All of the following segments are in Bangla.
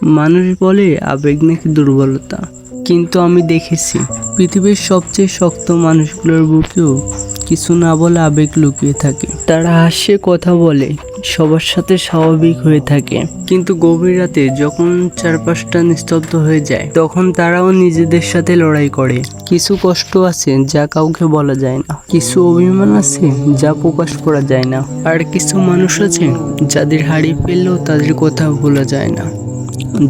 মানুষ বলে আবেগ নাকি দুর্বলতা, কিন্তু আমি দেখেছি পৃথিবীর সবচেয়ে শক্ত মানুষগুলোর বুকেও কিছু না বলে আবেগ লুকিয়ে থাকে। তারা হাসে, কথা বলে, সবার সাথে স্বাভাবিক হয়ে থাকে, কিন্তু গভীর রাতে যখন চারপাশটা নিস্তব্ধ হয়ে যায় তখন তারাও নিজেদের সাথে লড়াই করে। কিছু কষ্ট আছে যা কাউকে বলা যায় না, কিছু অভিমান আছে যা প্রকাশ করা যায় না, আর কিছু মানুষ আছে যাদের হারিয়ে ফেললেও তাদের কথা ভোলা যায় না।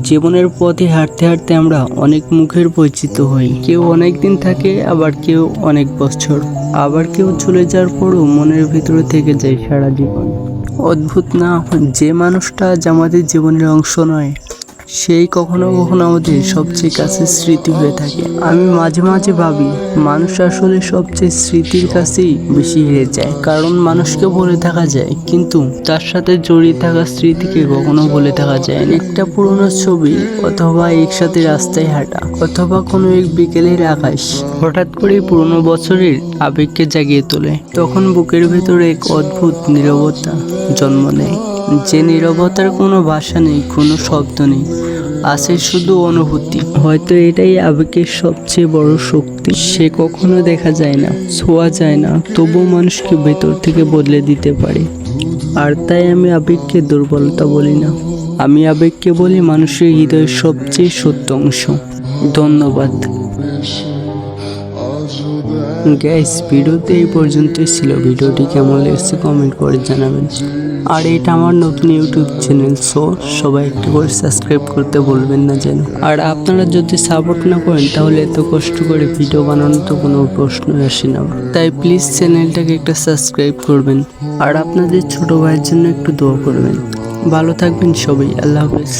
জীবনের পথে হাঁটতে হাঁটতে আমরা অনেক মুখের পরিচিত হই। কেউ অনেক দিন থাকে, আবার কেউ অনেক বছর, আবার কেউ চলে যাওয়ার পরও মনের ভিতরে থেকে যায় সারা জীবন। অদ্ভুত না, যে মানুষটা আজ আমাদের জীবনের অংশ নয় সেই কখনো কখনো আমাদের সবচেয়ে কাছের স্মৃতি হয়ে থাকে। আমি মাঝে মাঝে ভাবি মানুষ আসলে সবচেয়ে স্মৃতির কাছেই বেশি হেরে যায়, কারণ মানুষকে ভুলে থাকা যায় কিন্তু তার সাথে জড়িয়ে থাকা স্মৃতিকে কখনো ভুলে থাকা যায় না। একটা পুরনো ছবি, অথবা একসাথে রাস্তায় হাঁটা, অথবা কোনো এক বিকেলের আকাশ হঠাৎ করে পুরনো বছরের আবেগকে জাগিয়ে তোলে। তখন বুকের ভেতরে এক অদ্ভুত নীরবতা জন্ম নেয়, যে নীরবতার কোনো ভাষা নেই, কোনো শব্দ নেই, আছে শুধু অনুভূতি। হয়তো এটাই আবেগের সবচেয়ে বড় শক্তি। সে কখনো দেখা যায় না, ছোঁয়া যায় না, তবুও মানুষকে ভেতর থেকে বদলে দিতে পারে। আর তাই আমি আবেগকে দুর্বলতা বলি না, আমি আবেগকে বলি মানুষের হৃদয়ের সবচেয়ে সত্য অংশ। ধন্যবাদ গাইস, ভিডিওতে এই পর্যন্তই ছিল। ভিডিওটি কেমন লেগেছে কমেন্ট করে জানাবেন। আর এটা আমার নতুন ইউটিউব চ্যানেল, সো সবাই একটু করে সাবস্ক্রাইব করতে বলবেন না যেন। আর আপনারা যদি সাপোর্ট না করেন তাহলে এত কষ্ট করে ভিডিও বানানো তো কোনো প্রশ্নই আসে না। তাই প্লিজ চ্যানেলটাকে একটা সাবস্ক্রাইব করবেন, আর আপনাদের ছোট ভাইয়ের জন্য একটু দোয়া করবেন। ভালো থাকবেন সবাই, আল্লাহ হাফেজ।